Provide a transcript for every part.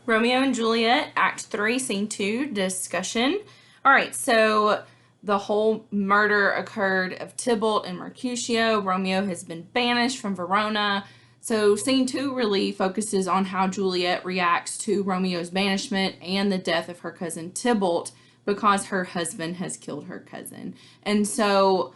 Romeo and Juliet, Act 3, Scene 2, discussion. All right, so the whole murder occurred of Tybalt and Mercutio. Romeo has been banished from Verona. So Scene 2 really focuses on how Juliet reacts to Romeo's banishment and the death of her cousin Tybalt because her husband has killed her cousin. And so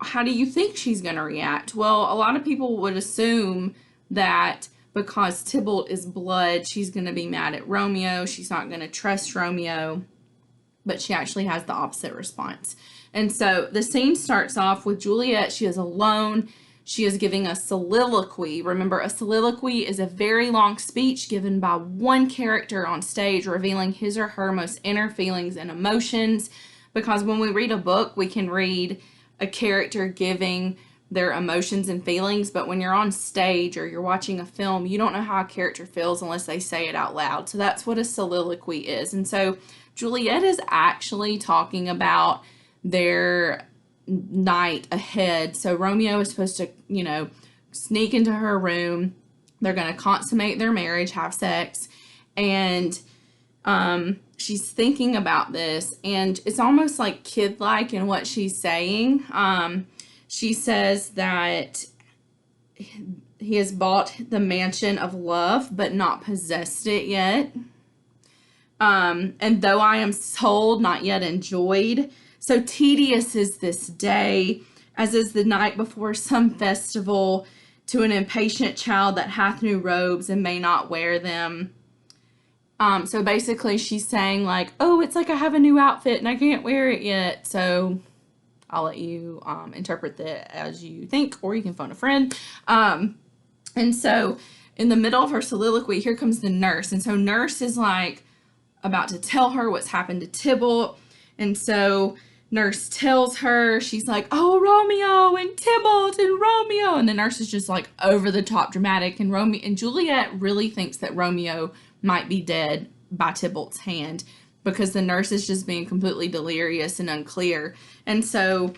how do you think she's going to react? Well, a lot of people would assume that because Tybalt is blood, she's going to be mad at Romeo. She's not going to trust Romeo, but she actually has the opposite response. And so the scene starts off with Juliet. She is alone. She is giving a soliloquy. Remember, a soliloquy is a very long speech given by one character on stage, revealing his or her most inner feelings and emotions. Because when we read a book, we can read a character giving their emotions and feelings, but when you're on stage or you're watching a film, you don't know how a character feels unless they say it out loud. So that's what a soliloquy is. And so Juliet is actually talking about their night ahead. So Romeo is supposed to, sneak into her room. They're going to consummate their marriage, have sex, and she's thinking about this, and it's almost like kid-like in what she's saying. She says that he has bought the mansion of love, but not possessed it yet. And though I am sold, not yet enjoyed. So tedious is this day, as is the night before some festival, to an impatient child that hath new robes and may not wear them. So basically she's saying like, oh, it's like I have a new outfit and I can't wear it yet. So I'll let you interpret that as you think, or you can phone a friend. And so in the middle of her soliloquy, here comes the nurse. And so nurse is like about to tell her what's happened to Tybalt. And so nurse tells her, she's like, oh, Romeo and Tybalt and Romeo. And the nurse is just like over the top dramatic. And Romeo and Juliet really thinks that Romeo might be dead by Tybalt's hand, because the nurse is just being completely delirious and unclear. And so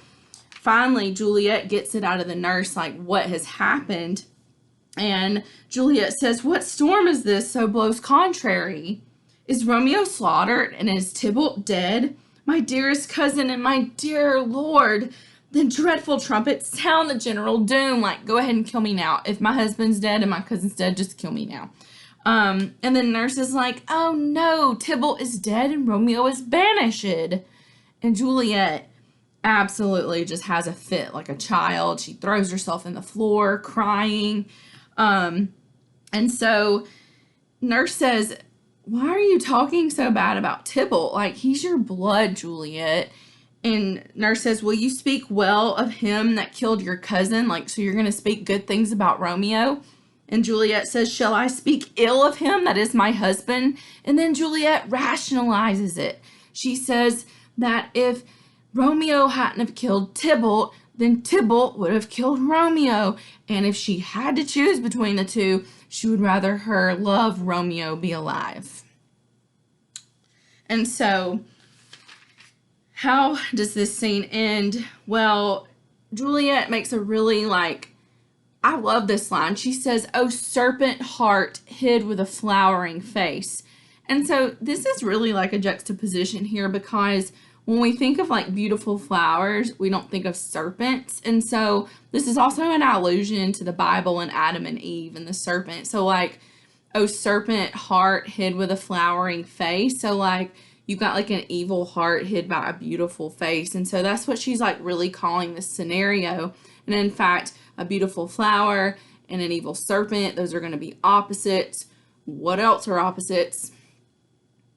finally Juliet gets it out of the nurse, like, what has happened? And Juliet says, what storm is this so blows contrary? Is Romeo slaughtered and is Tybalt dead? My dearest cousin and my dear lord, then dreadful trumpets sound the general doom. Like, go ahead and kill me now. If my husband's dead and my cousin's dead, just kill me now. And then nurse is like, oh no, Tybalt is dead and Romeo is banished. And Juliet absolutely just has a fit like a child. She throws herself in the floor crying. And so nurse says, why are you talking so bad about Tybalt? Like, he's your blood, Juliet. And nurse says, will you speak well of him that killed your cousin? Like, so you're going to speak good things about Romeo? And Juliet says, shall I speak ill of him that is my husband? And then Juliet rationalizes it. She says that if Romeo hadn't have killed Tybalt, then Tybalt would have killed Romeo. And if she had to choose between the two, she would rather her love Romeo be alive. And so how does this scene end? Well, Juliet makes a really I love this line. She says, oh, serpent heart hid with a flowering face. And so this is really like a juxtaposition here, because when we think of like beautiful flowers, we don't think of serpents. And so this is also an allusion to the Bible and Adam and Eve and the serpent. So like, oh, serpent heart hid with a flowering face. So like, you've got like an evil heart hid by a beautiful face. And so that's what she's like really calling this scenario. And in fact, a beautiful flower and an evil serpent, those are going to be opposites. What else are opposites?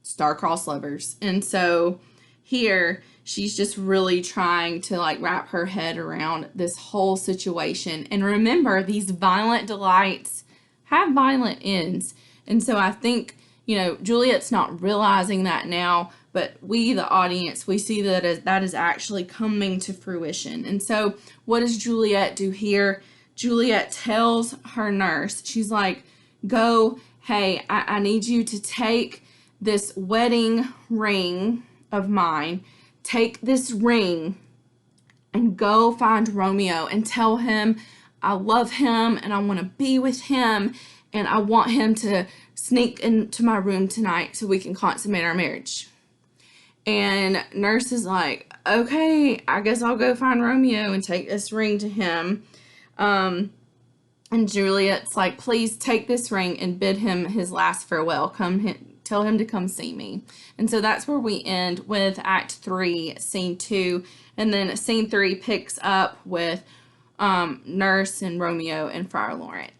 Star-crossed lovers. And so here she's just really trying to like wrap her head around this whole situation. And remember, these violent delights have violent ends. And so I think, Juliet's not realizing that now, but we, the audience, we see that that is actually coming to fruition. And so what does Juliet do here? Juliet tells her nurse, she's like, go, hey, I need you to take this wedding ring of mine, take this ring and go find Romeo and tell him I love him and I want to be with him and I want him to sneak into my room tonight so we can consummate our marriage. And Nurse is like, okay, I guess I'll go find Romeo and take this ring to him. And Juliet's like, please take this ring and bid him his last farewell. Tell him to come see me. And so that's where we end with Act 3, Scene 2. And then Scene 3 picks up with Nurse and Romeo and Friar Lawrence.